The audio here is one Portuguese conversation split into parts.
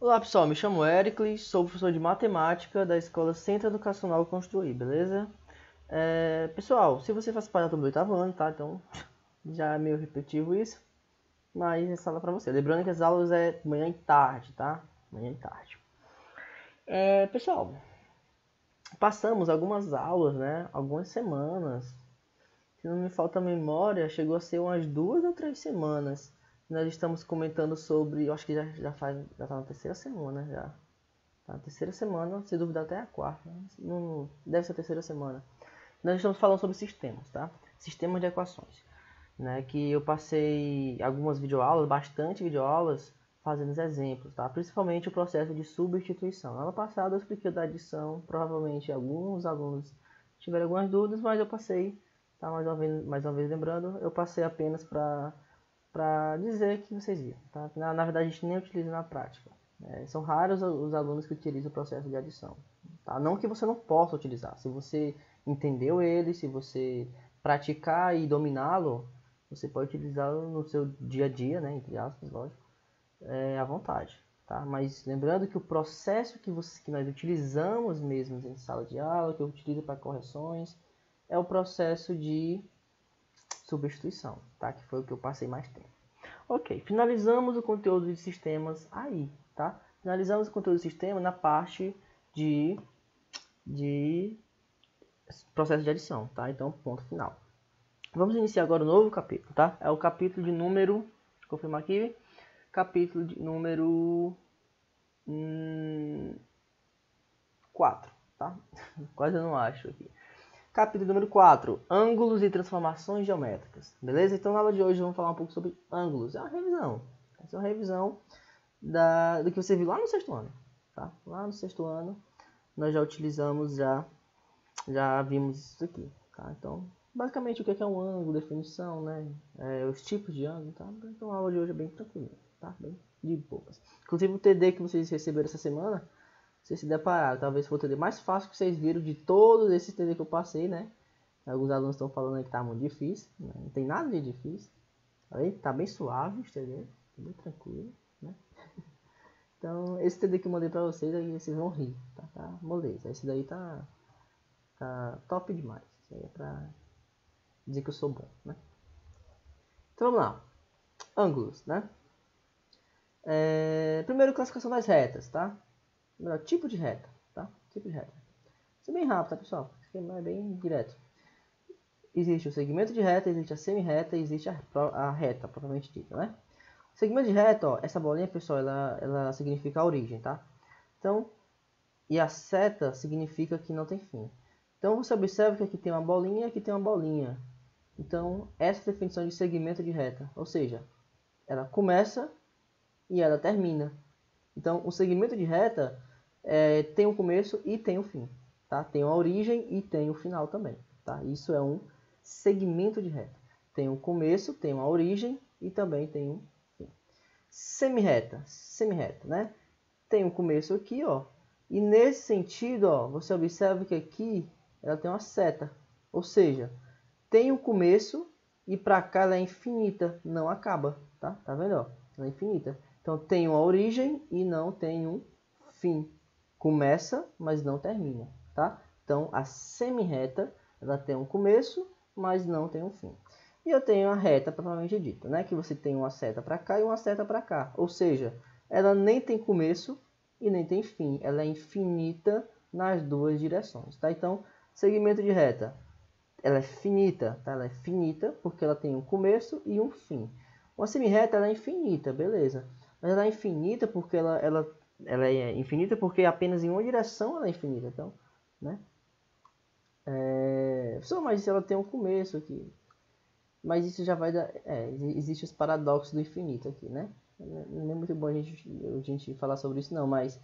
Olá pessoal, me chamo Ericles, sou professor de matemática da Escola Centro Educacional Construir, beleza? Pessoal, se você faz parte da turma do oitavo ano, tá? Então já é meio repetitivo isso, mas essa aula é pra você. Lembrando que as aulas é manhã e tarde, tá? Manhã e tarde. Pessoal, passamos algumas aulas, né? Algumas semanas. Se não me falta a memória, chegou a ser umas 2 ou 3 semanas. Nós estamos comentando sobre, eu acho que já tá na terceira semana, já. Tá na terceira semana, se duvidar até a quarta. Não, deve ser a terceira semana. Nós estamos falando sobre sistemas, tá? Sistemas de equações. Né? Que eu passei algumas videoaulas, bastante videoaulas, fazendo os exemplos, tá? Principalmente o processo de substituição. Ano passado eu expliquei da adição, provavelmente alguns alunos tiveram algumas dúvidas, mas eu passei, tá? Mais uma vez lembrando, eu passei apenas para dizer que vocês viram, tá? Na verdade a gente nem utiliza na prática. São raros os alunos que utilizam o processo de adição. Tá? Não que você não possa utilizar. Se você entendeu ele, se você praticar e dominá-lo, você pode utilizá-lo no seu dia a dia, né? Entre aspas, lógico, à vontade. Tá? Mas lembrando que o processo que nós utilizamos mesmo em sala de aula, que eu utilizo para correções, é o processo de substituição, tá? Que foi o que eu passei mais tempo. Ok, finalizamos o conteúdo de sistemas aí, tá? Finalizamos o conteúdo de sistema na parte de processo de adição, tá? Então, ponto final. Vamos iniciar agora um novo capítulo, tá? É o capítulo de número, deixa eu confirmar aqui, capítulo de número 4, tá? Quase eu não acho aqui. Capítulo número 4, ângulos e transformações geométricas, beleza? Então, na aula de hoje vamos falar um pouco sobre ângulos. É uma revisão. Essa é uma revisão do que você viu lá no sexto ano, tá? Lá no sexto ano nós já utilizamos, já vimos isso aqui, tá? Então, basicamente o que é um ângulo, definição, né? Os tipos de ângulo, tá? Então a aula de hoje é bem tranquila, tá? Bem de poucas. Inclusive o TD que vocês receberam essa semana, vocês se depararam, talvez foi o TD mais fácil que vocês viram de todos esses TD que eu passei, né? Alguns alunos estão falando aí que tá muito difícil, né? Não tem nada de difícil, aí tá bem suave, entendeu? Tá bem tranquilo, né? Então, esse TD que eu mandei pra vocês, aí vocês vão rir, tá? Tá moleza. Esse daí tá top demais. Isso aí é pra dizer que eu sou bom, né? Então, vamos lá. Ângulos, né? Primeiro, classificação das retas, tá? Primeiro, tipo de reta, tá? Tipo de reta. Isso é bem rápido, tá, pessoal? Isso é bem direto. Existe o segmento de reta, existe a semi-reta e existe a reta, propriamente dita, né? O segmento de reta, ó, essa bolinha, pessoal, ela significa a origem, tá? Então, e a seta significa que não tem fim. Então, você observa que aqui tem uma bolinha e aqui tem uma bolinha. Então, essa é a definição de segmento de reta. Ou seja, ela começa e ela termina. Então, o segmento de reta tem um começo e tem um fim. Tá? Tem uma origem e tem um final também. Tá? Isso é um segmento de reta. Tem um começo, tem uma origem e também tem um fim. Semi-reta, né? Tem um começo aqui, ó. E nesse sentido, ó, você observa que aqui ela tem uma seta. Ou seja, tem um começo e para cá ela é infinita, não acaba, tá? Tá vendo, ó? Ela é infinita. Então tem uma origem e não tem um fim. Começa, mas não termina, tá? Então a semi-reta, ela tem um começo, mas não tem um fim. E eu tenho a reta propriamente dita, né? Que você tem uma seta para cá e uma seta para cá. Ou seja, ela nem tem começo e nem tem fim. Ela é infinita nas duas direções, tá? Então, segmento de reta, ela é finita, tá? Ela é finita porque ela tem um começo e um fim. Uma semi-reta, ela é infinita, beleza. Mas ela é infinita porque ela é infinita porque apenas em uma direção ela é infinita. Então, né? Só mais se ela tem um começo aqui. Mas isso já vai dar... existe os paradoxos do infinito aqui, né? Não é muito bom a gente falar sobre isso, não. Mas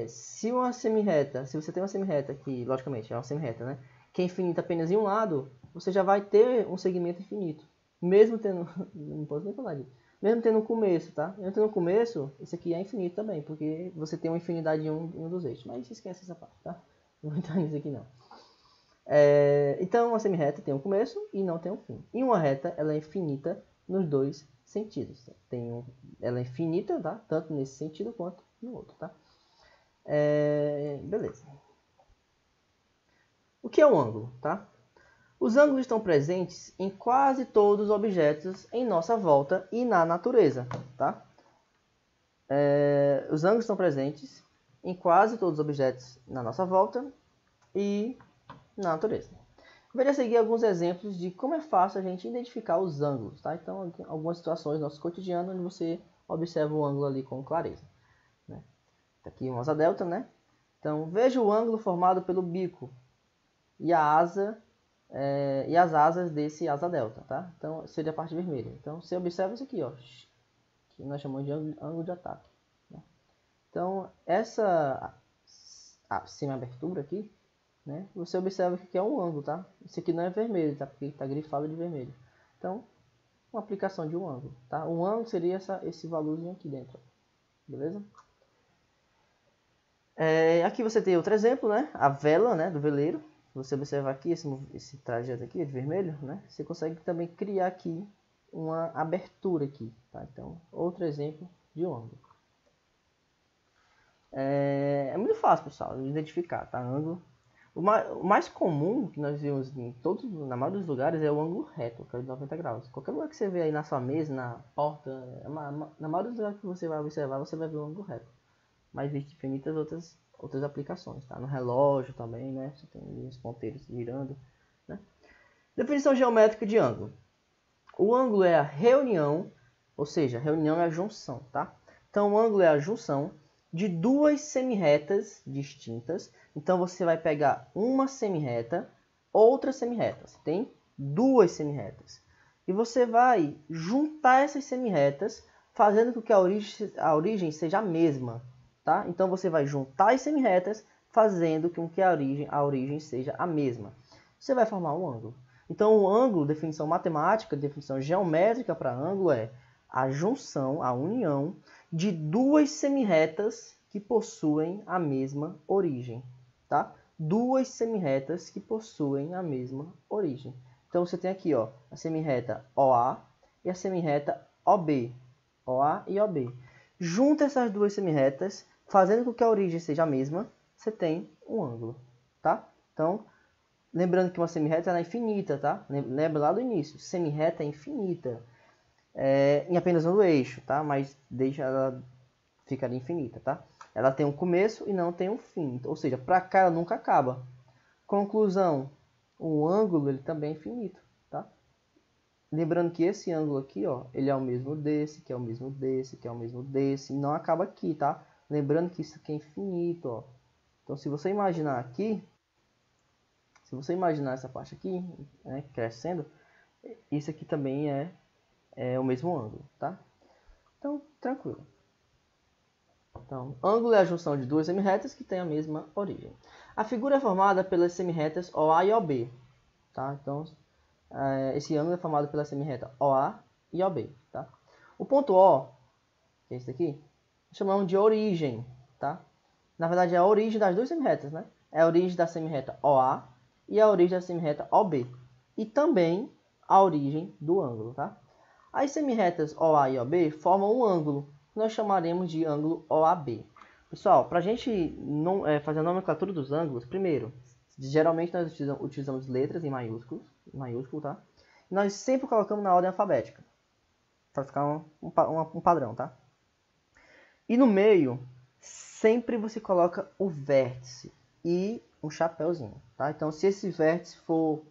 se uma semi-reta... Se você tem uma semi-reta que, logicamente, é uma semi-reta, né? Que é infinita apenas em um lado, você já vai ter um segmento infinito. Mesmo tendo... Não posso nem falar disso. Mesmo tendo um começo, tá? Mesmo tendo um começo, isso aqui é infinito também. Porque você tem uma infinidade em um dos eixos. Mas esquece essa parte, tá? Não vou entrar nisso aqui, não. Então, uma semi-reta tem um começo e não tem um fim. E uma reta, ela é infinita nos dois sentidos. Ela é infinita, tá? Tanto nesse sentido quanto no outro, tá? Beleza. O que é um ângulo, tá? Os ângulos estão presentes em quase todos os objetos em nossa volta e na natureza, tá? Os ângulos estão presentes em quase todos os objetos na nossa volta e na natureza. Veja a seguir alguns exemplos de como é fácil a gente identificar os ângulos, tá? Então, algumas situações do nosso cotidiano onde você observa o ângulo ali com clareza, né? Tá aqui uma asa delta, né? Então, veja o ângulo formado pelo bico e a asa e as asas desse asa delta, tá? Então, seria a parte vermelha. Então, você observa isso aqui, ó, que nós chamamos de ângulo de ataque, né? Então, essa semi-abertura aqui, né, você observa que é um ângulo, tá? Esse aqui não é vermelho, tá? Porque está grifado de vermelho. Então, uma aplicação de um ângulo, tá? Um ângulo seria esse valorzinho aqui dentro, beleza? Aqui você tem outro exemplo, né? A vela, né, do veleiro. Você observa aqui esse trajeto aqui de vermelho, né? Você consegue também criar aqui uma abertura aqui, tá? Então, outro exemplo de um ângulo. É muito fácil, pessoal, de identificar, tá? Ângulo. O mais comum que nós vemos na maioria dos lugares é o ângulo reto, que é de 90 graus. Qualquer lugar que você vê aí na sua mesa, na porta, na maioria dos lugares que você vai observar, você vai ver o ângulo reto. Mas existem infinitas outras aplicações, tá? No relógio também, né? Você tem os ponteiros girando, né? Definição geométrica de ângulo. O ângulo é a reunião, ou seja, reunião é a junção, tá? Então, o ângulo é a junção de duas semirretas distintas. Então, você vai pegar uma semirreta, outra semirreta. Você tem duas semirretas. E você vai juntar essas semirretas, fazendo com que a origem seja a mesma, tá? Então, você vai juntar as semirretas, fazendo com que a origem seja a mesma. Você vai formar um ângulo. Então, o ângulo, definição matemática, definição geométrica para ângulo é a junção, a união de duas semirretas que possuem a mesma origem, tá? Duas semirretas que possuem a mesma origem. Então, você tem aqui, ó, a semirreta OA e a semirreta OB. OA e OB. Junta essas duas semirretas, fazendo com que a origem seja a mesma, você tem um ângulo, tá? Então, lembrando que uma semirreta é infinita, tá? Lembra lá do início, semirreta é infinita. Em apenas um eixo, tá? Mas deixa ela ficar infinita, tá? Ela tem um começo e não tem um fim. Ou seja, para cá ela nunca acaba. Conclusão, o ângulo ele também é infinito, tá? Lembrando que esse ângulo aqui, ó, ele é o mesmo desse, que é o mesmo desse, que é o mesmo desse, e não acaba aqui, tá? Lembrando que isso aqui é infinito, ó. Então, se você imaginar aqui, se você imaginar essa parte aqui, né, crescendo, isso aqui também é o mesmo ângulo, tá? Então, tranquilo. Então, ângulo é a junção de duas semirretas que têm a mesma origem. A figura é formada pelas semirretas OA e OB, tá? Então, esse ângulo é formado pela semirreta OA e OB, tá? O ponto O, que é esse daqui, chamamos de origem, tá? Na verdade, é a origem das duas semirretas, né? É a origem da semirreta OA e a origem da semirreta OB. E também a origem do ângulo, tá? As semirretas OA e OB formam um ângulo, que nós chamaremos de ângulo OAB. Pessoal, para a gente fazer a nomenclatura dos ângulos, primeiro, geralmente nós utilizamos letras em maiúsculo, tá? E nós sempre colocamos na ordem alfabética, para ficar um padrão, tá? E no meio, sempre você coloca o vértice e um chapéuzinho, tá? Então, se esse vértice for...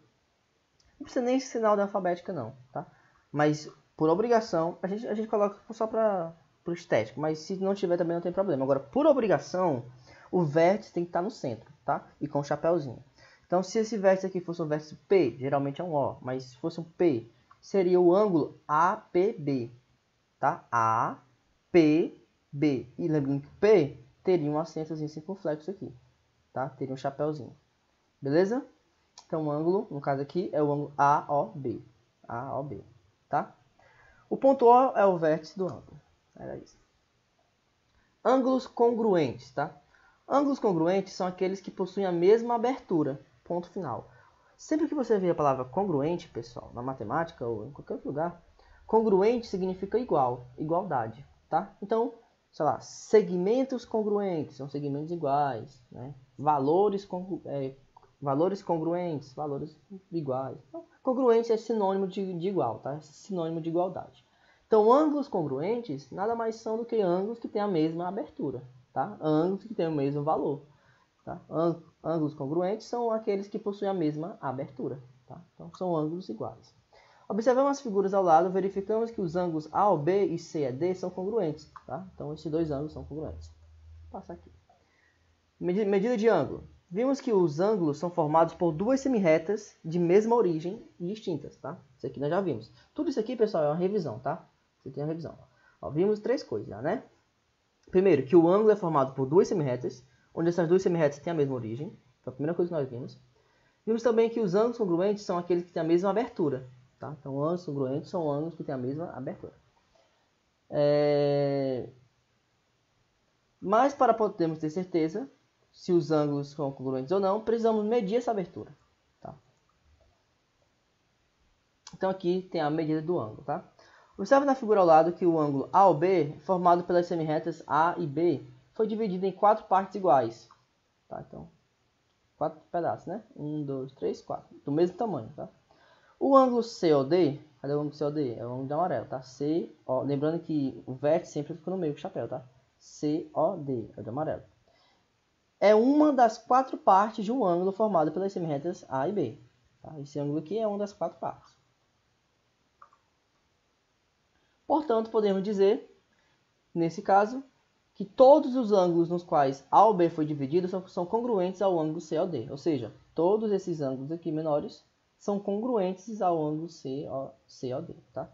Não precisa nem ensinar a ordem alfabética, não, tá? Mas, por obrigação, a gente coloca só para o estético. Mas se não tiver, também não tem problema. Agora, por obrigação, o vértice tem que estar no centro, tá? E com o chapéuzinho. Então, se esse vértice aqui fosse um vértice P, geralmente é um O. Mas se fosse um P, seria o ângulo APB, tá? APB. E lembrando que P teria um acentozinho circunflexo aqui, tá? Teria um chapéuzinho. Beleza? Então, o ângulo, no caso aqui, é o ângulo AOB. AOB, tá? O ponto O é o vértice do ângulo. Era isso. Ângulos congruentes, tá? Ângulos congruentes são aqueles que possuem a mesma abertura. Ponto final. Sempre que você vê a palavra congruente, pessoal, na matemática ou em qualquer outro lugar, Congruente significa igual, igualdade, tá? Então, sei lá, segmentos congruentes, são segmentos iguais, né? Valores congruentes, valores iguais. Então, congruente é sinônimo de igual, tá? É sinônimo de igualdade. Então, ângulos congruentes nada mais são do que ângulos que têm a mesma abertura, tá? Ângulos que têm o mesmo valor, tá? Ângulos congruentes são aqueles que possuem a mesma abertura, tá? Então, são ângulos iguais. Observando as figuras ao lado, verificamos que os ângulos AOB e CED são congruentes, tá? Então, esses dois ângulos são congruentes. Vou passar aqui. Medida de ângulo. Vimos que os ângulos são formados por duas semirretas de mesma origem e distintas, tá? Isso aqui nós já vimos. Tudo isso aqui, pessoal, é uma revisão, tá? Isso aqui é uma revisão. Ó, vimos três coisas já, né? Primeiro, que o ângulo é formado por duas semirretas, onde essas duas semirretas têm a mesma origem. Foi a primeira coisa que nós vimos. Vimos também que os ângulos congruentes são aqueles que têm a mesma abertura, tá? Então, ângulos congruentes são ângulos que têm a mesma abertura. Mas, para podermos ter certeza se os ângulos são congruentes ou não, precisamos medir essa abertura, tá? Então, aqui tem a medida do ângulo, tá? Observe na figura ao lado que o ângulo AOB, formado pelas semirretas A e B, foi dividido em 4 partes iguais, tá? Então, 4 pedaços, né? 1, 2, 3, 4, do mesmo tamanho, tá? O ângulo COD, cadê o ângulo COD? É o ângulo de amarelo, tá? CO, lembrando que o vértice sempre fica no meio do chapéu, tá? COD, é o de amarelo. É uma das 4 partes de um ângulo formado pelas semirretas A e B. Tá? Esse ângulo aqui é uma das 4 partes. Portanto, podemos dizer, nesse caso, que todos os ângulos nos quais A ou B foi dividido são congruentes ao ângulo COD. Ou seja, todos esses ângulos aqui menores são congruentes ao ângulo COD. Tá?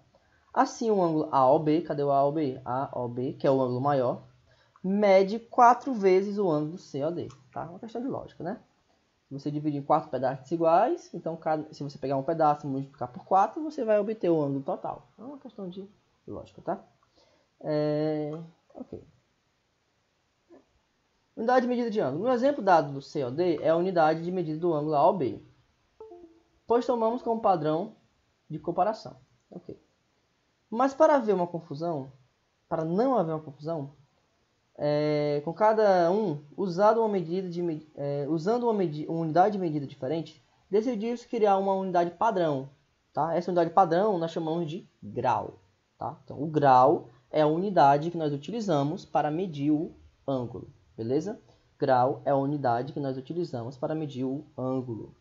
Assim, o ângulo AOB, cadê o AOB? AOB, que é o ângulo maior, mede 4 vezes o ângulo COD. Tá? Uma questão de lógica, né? Se você dividir em 4 pedaços iguais, então se você pegar um pedaço e multiplicar por 4, você vai obter o ângulo total. É uma questão de lógica, tá? Ok. Unidade de medida de ângulo. No exemplo dado do COD, é a unidade de medida do ângulo AOB, pois tomamos como padrão de comparação. Ok. Mas para não haver uma confusão, com cada um usando uma unidade de medida diferente, decidiu-se criar uma unidade padrão. Tá? Essa unidade padrão nós chamamos de grau. Tá? Então, o grau é a unidade que nós utilizamos para medir o ângulo. Beleza? Grau é a unidade que nós utilizamos para medir o ângulo.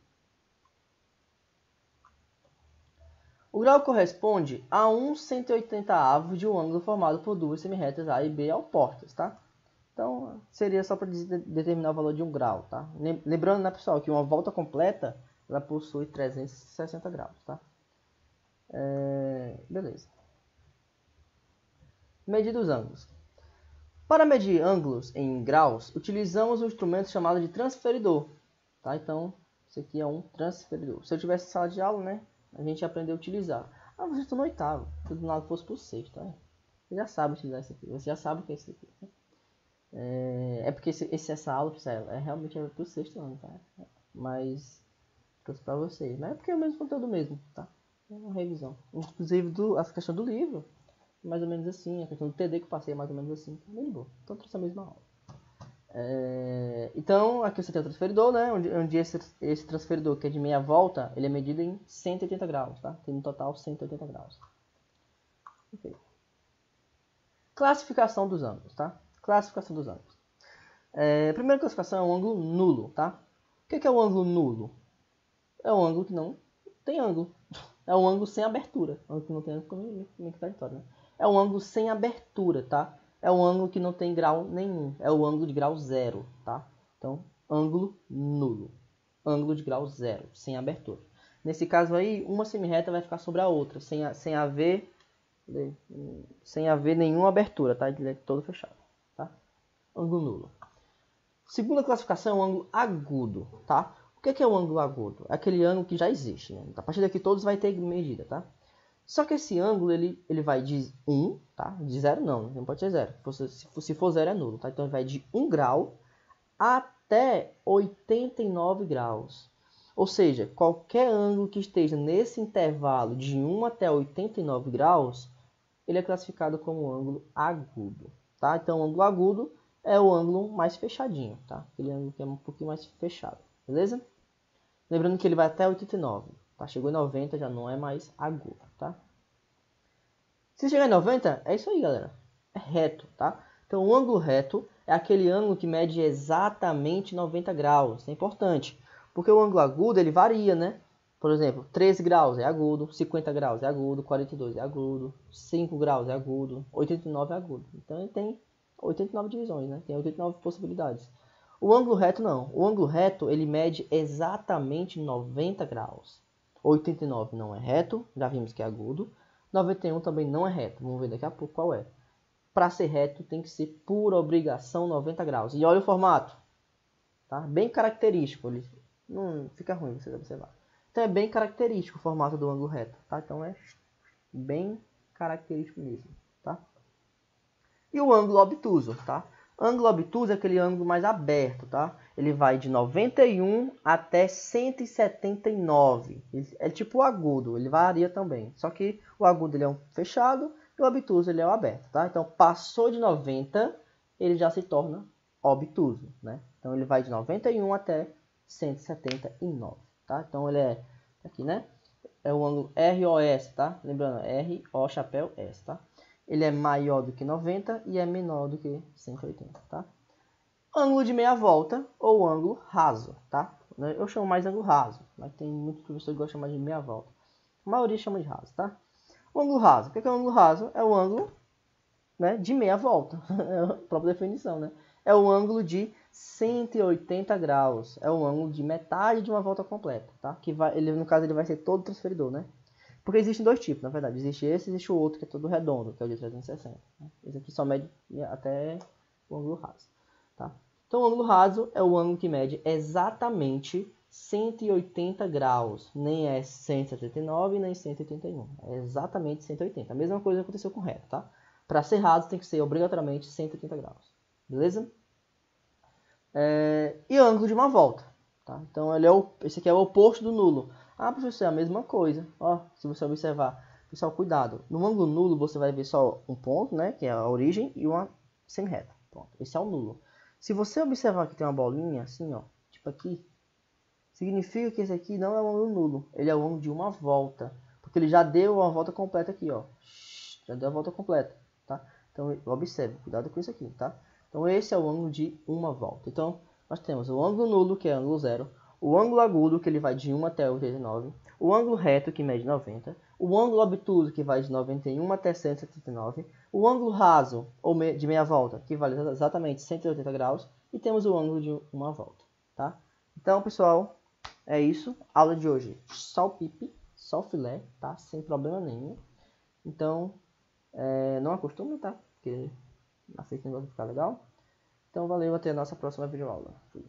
O grau corresponde a 1/180º de um ângulo formado por duas semirretas A e B opostas, tá? Então, seria só para determinar o valor de um grau, tá? Lembrando, né, pessoal, que uma volta completa, ela possui 360 graus, tá? Beleza. Medir os ângulos. Para medir ângulos em graus, utilizamos um instrumento chamado de transferidor, tá? Então, isso aqui é um transferidor. Se eu tivesse sala de aula, né, a gente aprendeu a utilizar. Você está no oitavo, se do lado fosse para o sexto, né? Você já sabe utilizar isso aqui, você já sabe o que é isso aqui, né? Porque essa aula, é realmente para o sexto ano, tá? Mas trouxe para vocês. Mas é porque é o mesmo conteúdo mesmo, tá? É uma revisão. Inclusive a questão do livro, mais ou menos assim. A questão do TD que eu passei é mais ou menos assim. Tá bem de boa. Então trouxe a mesma aula. Então aqui você tem o transferidor, né? Onde esse transferidor, que é de meia volta, ele é medido em 180 graus, tá? Tem no total 180 graus. Ok. Classificação dos ângulos, tá? Classificação dos ângulos. A primeira classificação é o ângulo nulo, tá? O que é o ângulo nulo? É um ângulo que não tem ângulo. É um ângulo sem abertura. O ângulo que não tem ângulo é contraditório, né? É um ângulo sem abertura, tá? É um ângulo que não tem grau nenhum. É o ângulo de grau zero, tá? Então, ângulo nulo. Ângulo de grau zero, sem abertura. Nesse caso aí, uma semirreta vai ficar sobre a outra, sem haver nenhuma abertura, tá? Ele é todo fechado, tá? Ângulo nulo. Segunda classificação é o ângulo agudo, tá? O que é o ângulo agudo? É aquele ângulo que já existe, né? A partir daqui todos vai ter medida, tá? Só que esse ângulo, ele vai de 1, tá? De 0 não pode ser 0. Se for 0 é nulo, tá? Então ele vai de 1 grau até 89 graus. Ou seja, qualquer ângulo que esteja nesse intervalo de 1 até 89 graus, ele é classificado como ângulo agudo, tá? Então, o ângulo agudo é o ângulo mais fechadinho, tá? Aquele ângulo que é um pouquinho mais fechado, beleza? Lembrando que ele vai até 89, tá? Chegou em 90, já não é mais agudo, tá? Se chegar em 90, é isso aí, galera. É reto, tá? Então, o ângulo reto é aquele ângulo que mede exatamente 90 graus. Isso é importante, porque o ângulo agudo, ele varia, né? Por exemplo, 13 graus é agudo, 50 graus é agudo, 42 é agudo, 5 graus é agudo, 89 é agudo. Então, ele tem 89 divisões, né? Tem 89 possibilidades. O ângulo reto não. O ângulo reto, ele mede exatamente 90 graus. 89 não é reto, já vimos que é agudo. 91 também não é reto. Vamos ver daqui a pouco qual é. Para ser reto, tem que ser por obrigação 90 graus. E olha o formato. Tá? Bem característico. Ele não fica ruim você observar. Então é bem característico o formato do ângulo reto. Tá? Então é bem característico mesmo. Tá? E o ângulo obtuso. Tá? Ângulo obtuso é aquele ângulo mais aberto. Tá? Ele vai de 91 até 179. É tipo o agudo. Ele varia também. Só que o agudo ele é um fechado. E o obtuso ele é o aberto, tá? Então, passou de 90, ele já se torna obtuso, né? Então, ele vai de 91 até 179, tá? Então, ele é aqui, né? É o ângulo ROS, tá? Lembrando, RO chapéu S, tá? Ele é maior do que 90 e é menor do que 180, tá? Ângulo de meia volta ou ângulo raso, tá? Eu chamo mais ângulo raso, mas tem muitos professores que gostam mais de meia volta. A maioria chama de raso, tá? O ângulo raso. O que é o ângulo raso? É o ângulo, né, de meia volta. É a própria definição, né? É o ângulo de 180 graus. É o ângulo de metade de uma volta completa, tá? Que vai, ele, no caso, ele vai ser todo transferidor, né? Porque existem dois tipos, na verdade. Existe esse e existe o outro, que é todo redondo, que é o de 360. Né? Esse aqui só mede até o ângulo raso, tá? Então, o ângulo raso é o ângulo que mede exatamente 180 graus, nem é 179 nem 181, é exatamente 180. A mesma coisa aconteceu com reto, tá? Para ser raso tem que ser obrigatoriamente 180 graus, beleza? E ângulo de uma volta, tá? Então esse aqui é o oposto do nulo. Ah, professor, é a mesma coisa. Ó, se você observar, pessoal, cuidado. No ângulo nulo você vai ver só um ponto, né, que é a origem, e uma semi-reta. Pronto, esse é o nulo. Se você observar que tem uma bolinha assim, ó, tipo aqui, significa que esse aqui não é o ângulo nulo, ele é o ângulo de uma volta, porque ele já deu uma volta completa aqui, ó. Já deu a volta completa, tá? Então, observe, cuidado com isso aqui, tá? Então, esse é o ângulo de uma volta. Então, nós temos o ângulo nulo, que é o ângulo zero, o ângulo agudo, que ele vai de 1 até 89, o ângulo reto, que mede 90, o ângulo obtuso, que vai de 91 até 179, o ângulo raso, ou de meia volta, que vale exatamente 180 graus, e temos o ângulo de uma volta, tá? Então, pessoal, é isso. Aula de hoje, só o pipi, só o filé, tá? Sem problema nenhum. Então, não acostume, tá? Porque aceita o negócio ficar legal. Então, valeu, até a nossa próxima videoaula. Fui.